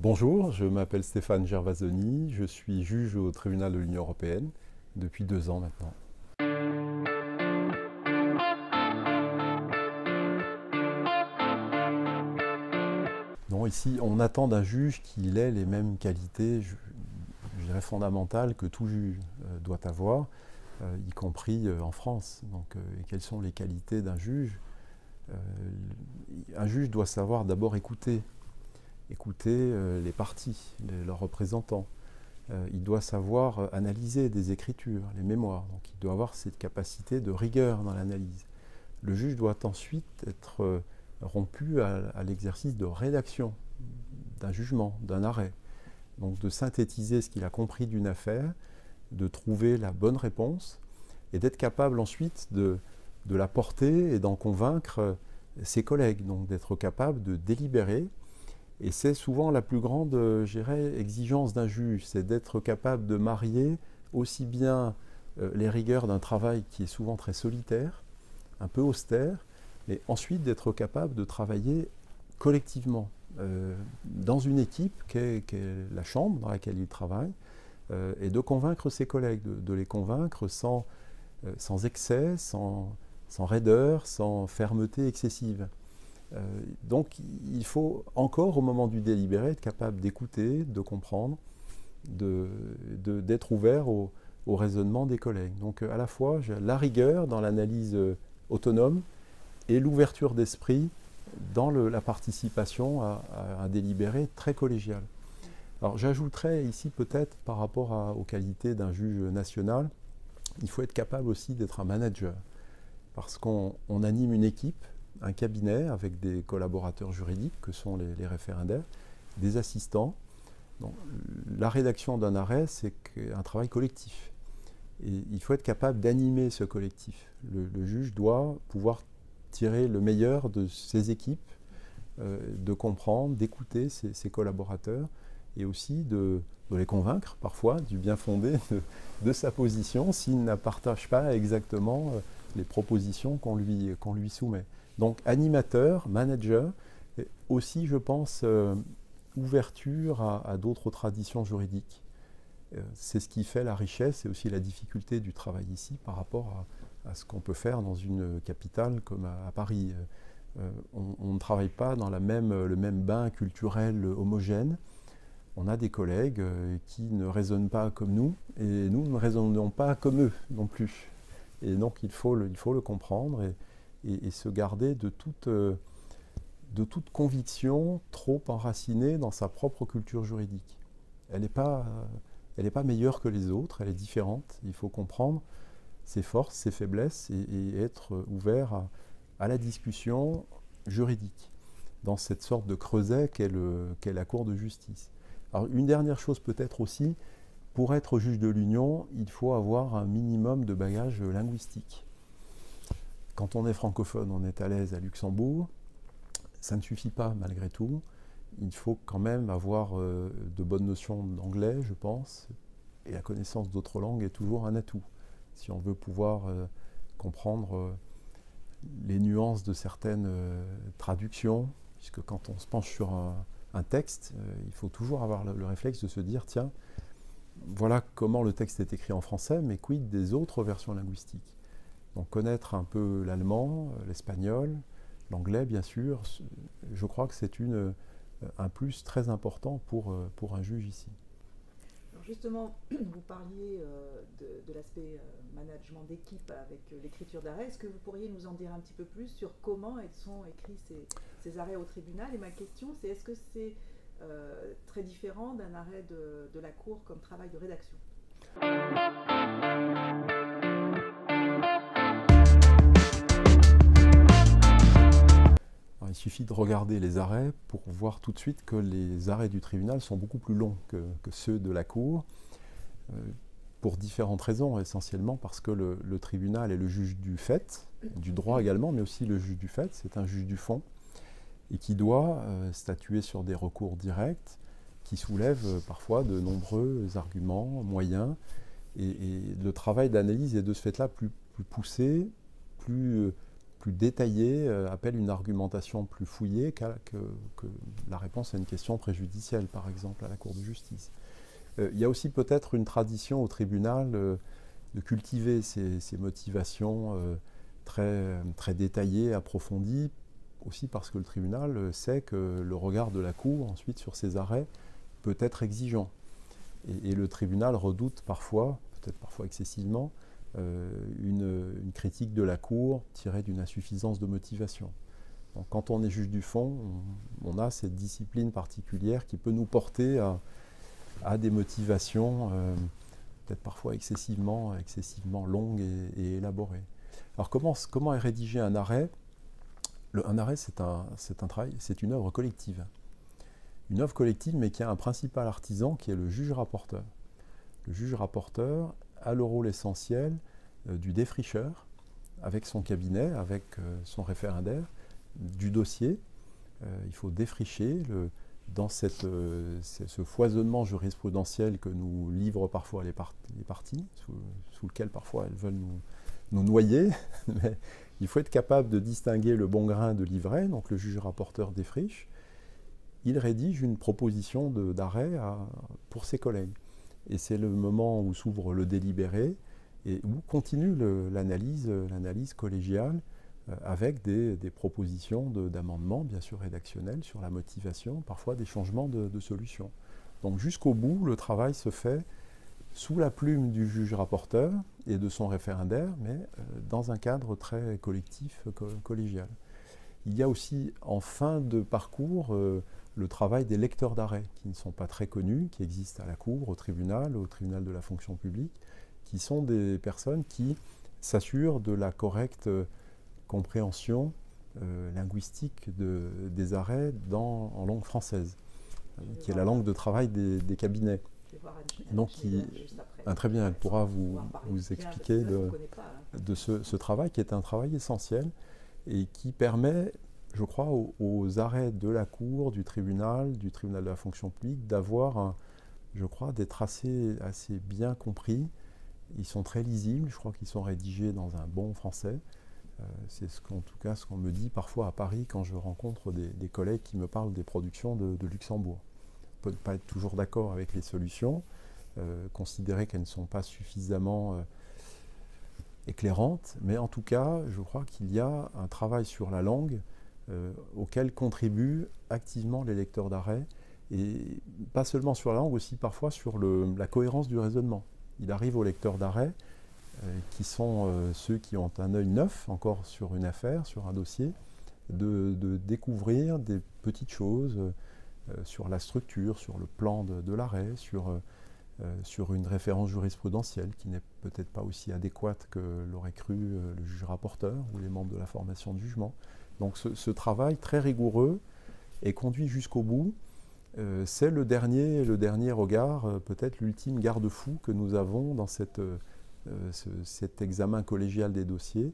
Bonjour, je m'appelle Stéphane Gervasoni, je suis juge au tribunal de l'Union européenne depuis 2 ans maintenant. Non, ici, on attend d'un juge qu'il ait les mêmes qualités, je dirais fondamentales que tout juge doit avoir, y compris en France. Donc, et quelles sont les qualités d'un juge? Un juge doit savoir d'abord écouter les parties, leurs représentants. Il doit savoir analyser des écritures, les mémoires. Donc il doit avoir cette capacité de rigueur dans l'analyse. Le juge doit ensuite être rompu à l'exercice de rédaction d'un jugement, d'un arrêt. Donc de synthétiser ce qu'il a compris d'une affaire, de trouver la bonne réponse et d'être capable ensuite de la porter et d'en convaincre ses collègues. Donc d'être capable de délibérer. Et c'est souvent la plus grande, je dirais, exigence d'un juge, c'est d'être capable de marier aussi bien les rigueurs d'un travail qui est souvent très solitaire, un peu austère, mais ensuite d'être capable de travailler collectivement, dans une équipe qu'est la chambre dans laquelle il travaille, et de convaincre ses collègues, de les convaincre sans excès, sans raideur, sans fermeté excessive. Donc il faut encore au moment du délibéré être capable d'écouter, de comprendre, d'être ouvert au raisonnement des collègues. Donc à la fois la rigueur dans l'analyse autonome et l'ouverture d'esprit dans la participation à un délibéré très collégial. Alors j'ajouterais ici peut-être par rapport aux qualités d'un juge national, il faut être capable aussi d'être un manager parce qu'on anime une équipe, un cabinet avec des collaborateurs juridiques que sont les référendaires, des assistants. Donc, la rédaction d'un arrêt, c'est un travail collectif. Et il faut être capable d'animer ce collectif. Le juge doit pouvoir tirer le meilleur de ses équipes, de comprendre, d'écouter ses collaborateurs et aussi de les convaincre parfois du bien fondé de sa position s'il ne partage pas exactement les propositions qu'on lui soumet. Donc animateur, manager, et aussi je pense ouverture à d'autres traditions juridiques. C'est ce qui fait la richesse et aussi la difficulté du travail ici par rapport à ce qu'on peut faire dans une capitale comme à Paris. On ne travaille pas dans le même bain culturel homogène. On a des collègues qui ne raisonnent pas comme nous et nous ne raisonnons pas comme eux non plus. Et donc il faut le comprendre et se garder de toute conviction trop enracinée dans sa propre culture juridique. Elle n'est pas meilleure que les autres, elle est différente. Il faut comprendre ses forces, ses faiblesses et être ouvert à la discussion juridique dans cette sorte de creuset qu'est la Cour de justice. Alors une dernière chose peut-être aussi, pour être juge de l'Union, il faut avoir un minimum de bagage linguistique. Quand on est francophone, on est à l'aise à Luxembourg. Ça ne suffit pas malgré tout. Il faut quand même avoir de bonnes notions d'anglais, je pense. Et la connaissance d'autres langues est toujours un atout. Si on veut pouvoir comprendre les nuances de certaines traductions, puisque quand on se penche sur un texte, il faut toujours avoir le réflexe de se dire, tiens, voilà comment le texte est écrit en français, mais quid des autres versions linguistiques? Donc connaître un peu l'allemand, l'espagnol, l'anglais bien sûr, je crois que c'est un plus très important pour un juge ici. Alors justement, vous parliez de l'aspect management d'équipe avec l'écriture d'arrêt. Est-ce que vous pourriez nous en dire un petit peu plus sur comment sont écrits ces arrêts au tribunal? Et ma question, c'est est-ce que c'est très différent d'un arrêt de la Cour comme travail de rédaction? Alors, il suffit de regarder les arrêts pour voir tout de suite que les arrêts du tribunal sont beaucoup plus longs que ceux de la Cour, pour différentes raisons, essentiellement parce que le tribunal est le juge du fait, du droit également, mais aussi le juge du fait, c'est un juge du fond, et qui doit statuer sur des recours directs qui soulèvent parfois de nombreux arguments, moyens, et le travail d'analyse est de ce fait-là plus poussé, plus plus détaillée appelle une argumentation plus fouillée que la réponse à une question préjudicielle, par exemple, à la Cour de justice. Il y a aussi peut-être une tradition au tribunal de cultiver ces motivations très détaillées, approfondies, aussi parce que le tribunal sait que le regard de la Cour, ensuite, sur ses arrêts, peut être exigeant. Et le tribunal redoute parfois, peut-être parfois excessivement, une critique de la Cour tirée d'une insuffisance de motivation. Donc, quand on est juge du fond, on a cette discipline particulière qui peut nous porter à des motivations peut-être parfois excessivement longues et élaborées. Alors comment est rédigé un arrêt? Un arrêt, c'est un travail, c'est une œuvre collective. Une œuvre collective, mais qui a un principal artisan qui est le juge-rapporteur. Le juge-rapporteur a le rôle essentiel du défricheur, avec son cabinet, avec son référendaire, du dossier. Il faut défricher dans ce foisonnement jurisprudentiel que nous livrent parfois les parties, sous lequel parfois elles veulent nous noyer. Mais il faut être capable de distinguer le bon grain de l'ivraie, donc le juge-rapporteur défriche. Il rédige une proposition d'arrêt pour ses collègues. Et c'est le moment où s'ouvre le délibéré et où continue l'analyse collégiale avec des propositions d'amendements, bien sûr rédactionnels, sur la motivation, parfois des changements de solutions. Donc jusqu'au bout, le travail se fait sous la plume du juge-rapporteur et de son référendaire, mais dans un cadre très collectif, collégial. Il y a aussi, en fin de parcours, le travail des lecteurs d'arrêt, qui ne sont pas très connus, qui existent à la Cour, au tribunal de la fonction publique, qui sont des personnes qui s'assurent de la correcte compréhension linguistique des arrêts en langue française, qui est la langue de travail des cabinets. Donc, très bien, elle pourra vous expliquer de ce travail, qui est un travail essentiel et qui permet, je crois, aux arrêts de la Cour, du tribunal de la fonction publique, d'avoir, je crois, d'être assez bien compris. Ils sont très lisibles, je crois qu'ils sont rédigés dans un bon français. C'est en tout cas ce qu'on me dit parfois à Paris quand je rencontre des collègues qui me parlent des productions de Luxembourg. On ne peut pas être toujours d'accord avec les solutions, considérer qu'elles ne sont pas suffisamment éclairantes, mais en tout cas, je crois qu'il y a un travail sur la langue auquel contribuent activement les lecteurs d'arrêt, et pas seulement sur la langue, aussi parfois sur la cohérence du raisonnement. Il arrive aux lecteurs d'arrêt, qui sont ceux qui ont un œil neuf encore sur une affaire, sur un dossier, de découvrir des petites choses sur la structure, sur le plan de l'arrêt, sur une référence jurisprudentielle qui n'est peut-être pas aussi adéquate que l'aurait cru le juge-rapporteur ou les membres de la formation de jugement. Donc ce travail très rigoureux est conduit jusqu'au bout. C'est le dernier regard, peut-être l'ultime garde-fou que nous avons dans cet examen collégial des dossiers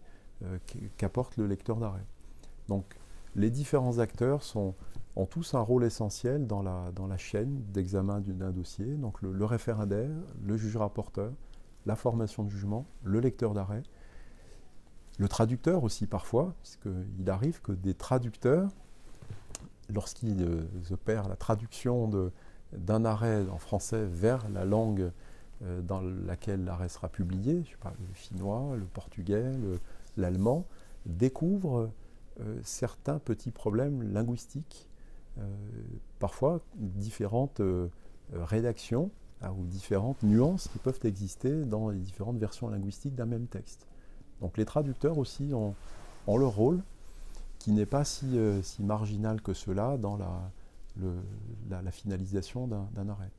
qu'apporte le lecteur d'arrêt. Donc les différents acteurs ont tous un rôle essentiel dans la chaîne d'examen d'un dossier. Donc le référendaire, le juge-rapporteur, la formation de jugement, le lecteur d'arrêt, le traducteur aussi parfois, puisqu'il arrive que des traducteurs, lorsqu'ils opèrent la traduction d'un arrêt en français vers la langue dans laquelle l'arrêt sera publié, je sais pas, le finnois, le portugais, l'allemand, découvrent certains petits problèmes linguistiques, parfois différentes rédactions ou différentes nuances qui peuvent exister dans les différentes versions linguistiques d'un même texte. Donc les traducteurs aussi ont leur rôle, qui n'est pas si marginal que cela dans la finalisation d'un arrêt.